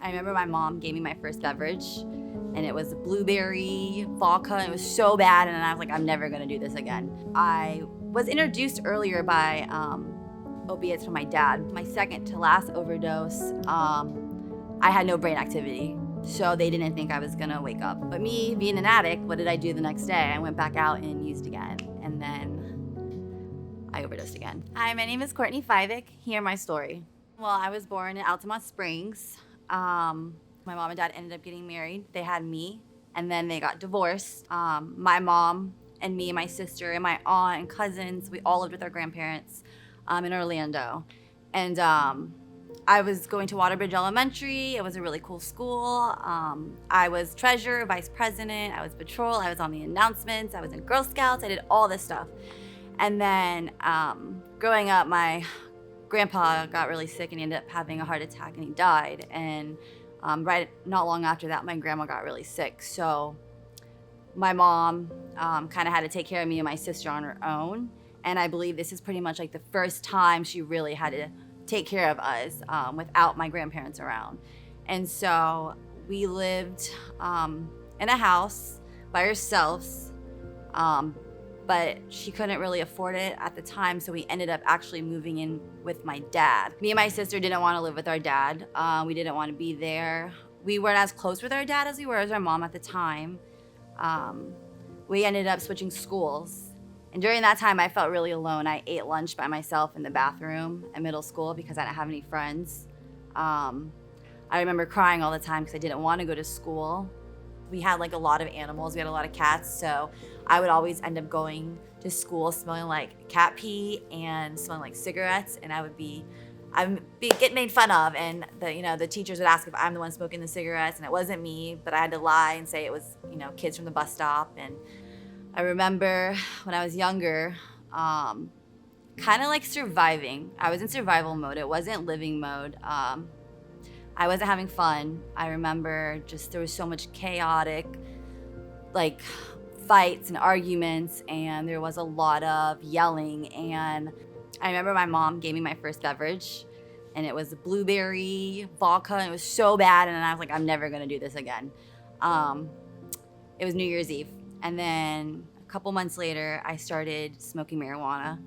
I remember my mom gave me my first beverage, and it was blueberry vodka, and it was so bad, and I was like, I'm never gonna do this again. I was introduced earlier by opiates from my dad. My second to last overdose, I had no brain activity, so they didn't think I was gonna wake up. But me being an addict, what did I do the next day? I went back out and used again, and then I overdosed again. Hi, my name is Courtney. Hear my story. Well, I was born in Altamont Springs. My mom and dad ended up getting married. They had me, and then they got divorced. My mom and me and my sister and my aunt and cousins, we all lived with our grandparents in Orlando. And I was going to Waterbridge Elementary. It was a really cool school. I was treasurer, vice president. I was patrol. I was on the announcements. I was in Girl Scouts. I did all this stuff. And then growing up, my grandpa got really sick and he ended up having a heart attack and he died. And not long after that, my grandma got really sick. So my mom kind of had to take care of me and my sister on her own. And I believe this is pretty much like the first time she really had to take care of us without my grandparents around. And so we lived in a house by ourselves, but she couldn't really afford it at the time, so we ended up actually moving in with my dad. Me and my sister didn't want to live with our dad. We didn't want to be there. We weren't as close with our dad as we were as our mom at the time. We ended up switching schools. And during that time, I felt really alone. I ate lunch by myself in the bathroom at middle school because I didn't have any friends. I remember crying all the time because I didn't want to go to school. We had like a lot of animals. We had a lot of cats, so I would always end up going to school smelling like cat pee and smelling like cigarettes, and I would get made fun of, and the teachers would ask if I'm the one smoking the cigarettes, and it wasn't me, but I had to lie and say it was kids from the bus stop. And I remember when I was younger, kind of like surviving. I was in survival mode. It wasn't living mode. I wasn't having fun. I remember just there was so much chaotic, like fights and arguments, and there was a lot of yelling. And I remember my mom gave me my first beverage, and it was blueberry vodka, and it was so bad, and I was like, I'm never gonna do this again. It was New Year's Eve, and then a couple months later, I started smoking marijuana.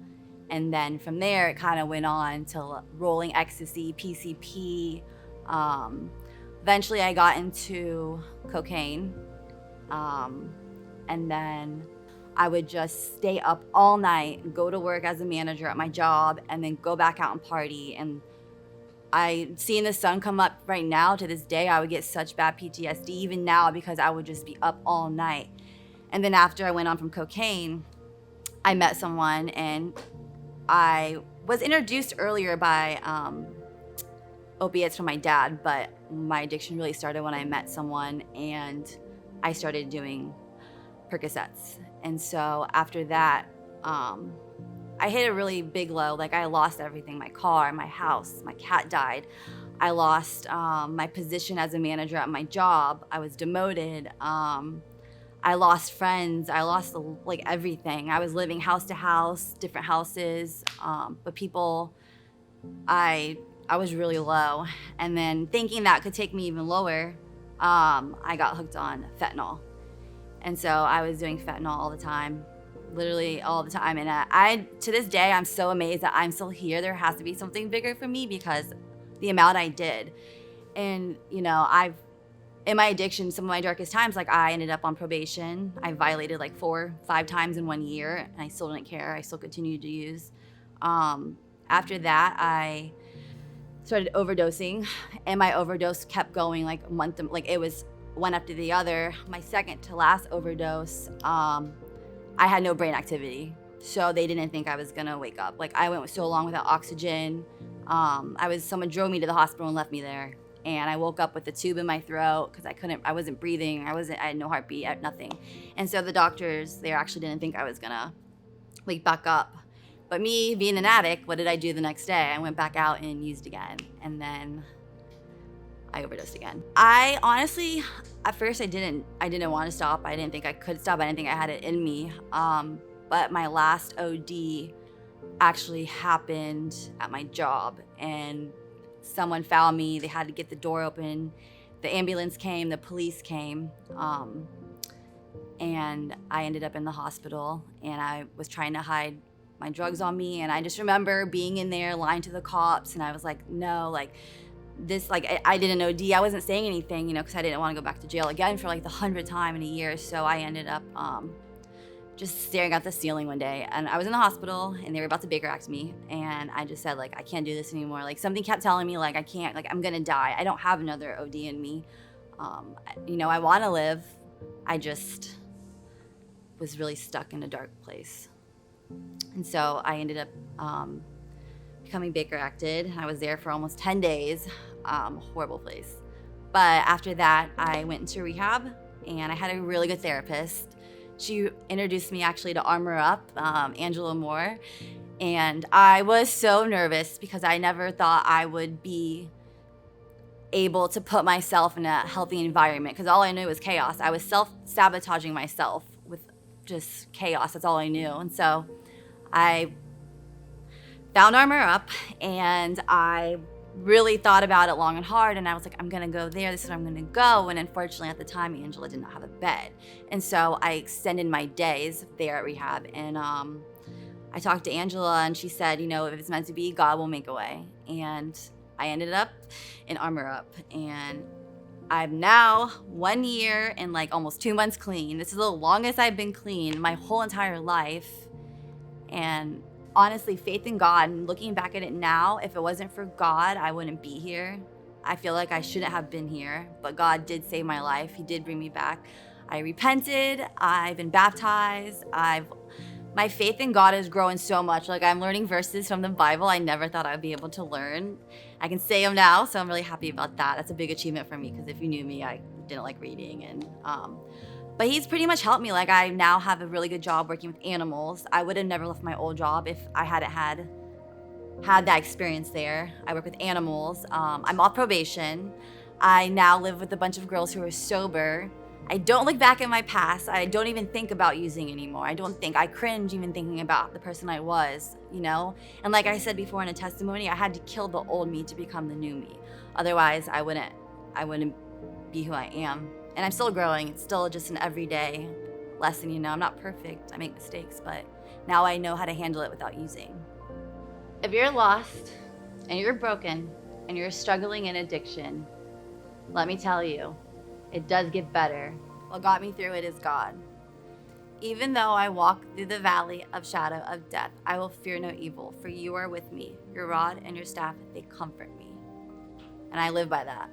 And then from there, it kind of went on to rolling ecstasy, PCP. Eventually I got into cocaine, and then I would just stay up all night, go to work as a manager at my job, and then go back out and party. And seeing the sun come up right now to this day, I would get such bad PTSD even now because I would just be up all night. And then after I went on from cocaine, I met someone, and I was introduced earlier by opiates from my dad, but my addiction really started when I met someone and I started doing Percocets. And so after that, I hit a really big low. Like I lost everything, my car, my house, my cat died. I lost my position as a manager at my job. I was demoted. I lost friends. I lost everything. I was living house to house, different houses, but people, I was really low. And then thinking that could take me even lower, I got hooked on fentanyl. And so I was doing fentanyl all the time, literally all the time. And to this day, I'm so amazed that I'm still here. There has to be something bigger for me because the amount I did. And, in my addiction, some of my darkest times, I ended up on probation. I violated 4-5 times in 1 year, and I still didn't care. I still continued to use. After that, I started overdosing, and my overdose kept going it was one after the other. My second to last overdose, I had no brain activity, so they didn't think I was gonna wake up. I went so long without oxygen. Someone drove me to the hospital and left me there. And I woke up with a tube in my throat because I wasn't breathing. I had no heartbeat, I had nothing. And so the doctors, they actually didn't think I was gonna wake back up. But me being an addict, what did I do the next day? I went back out and used again. And then I overdosed again. I honestly, at first I didn't want to stop. I didn't think I could stop. I didn't think I had it in me. But my last OD actually happened at my job. And someone found me. They had to get the door open. The ambulance came, the police came, and I ended up in the hospital, and I was trying to hide my drugs on me. And I just remember being in there, lying to the cops, and I was like, no, like this, like I didn't OD. I wasn't saying anything, because I didn't want to go back to jail again for like the 100th time in a year. So I ended up just staring at the ceiling one day, and I was in the hospital, and they were about to Baker Act me, and I just said, like, I can't do this anymore. Like, something kept telling me, like, I can't, like, I'm gonna die. I don't have another OD in me. I want to live. I just was really stuck in a dark place. And so I ended up becoming Baker Acted. I was there for almost 10 days. Horrible place. But after that, I went into rehab, and I had a really good therapist. She introduced me actually to Armor Up, Angela Moore. And I was so nervous because I never thought I would be able to put myself in a healthy environment, because all I knew was chaos. I was self-sabotaging myself with just chaos. That's all I knew. And so I found Armor Up, and I really thought about it long and hard, and I was like, I'm gonna go there, this is where I'm gonna go. And unfortunately at the time, Angela did not have a bed, and so I extended my days there at rehab. And I talked to Angela, and she said, if it's meant to be, God will make a way. And I ended up in Armor Up, and I'm now 1 year and like almost 2 months clean. This is the longest I've been clean my whole entire life. And honestly, faith in God, and looking back at it now, if it wasn't for God, I wouldn't be here. I feel like I shouldn't have been here, but God did save my life. He did bring me back. I repented. I've been baptized. My faith in God is growing so much. Like, I'm learning verses from the Bible I never thought I'd be able to learn. I can say them now, so I'm really happy about that. That's a big achievement for me, because if you knew me, I didn't like reading. And but he's pretty much helped me. Like, I now have a really good job working with animals. I would have never left my old job if I hadn't had that experience there. I work with animals. I'm off probation. I now live with a bunch of girls who are sober. I don't look back at my past. I don't even think about using anymore. I cringe even thinking about the person I was, And like I said before in a testimony, I had to kill the old me to become the new me. Otherwise, I wouldn't be who I am. And I'm still growing. It's still just an everyday lesson, I'm not perfect. I make mistakes, but now I know how to handle it without using. If you're lost and you're broken and you're struggling in addiction, let me tell you, it does get better. What got me through it is God. Even though I walk through the valley of shadow of death, I will fear no evil, for you are with me. Your rod and your staff, they comfort me. And I live by that.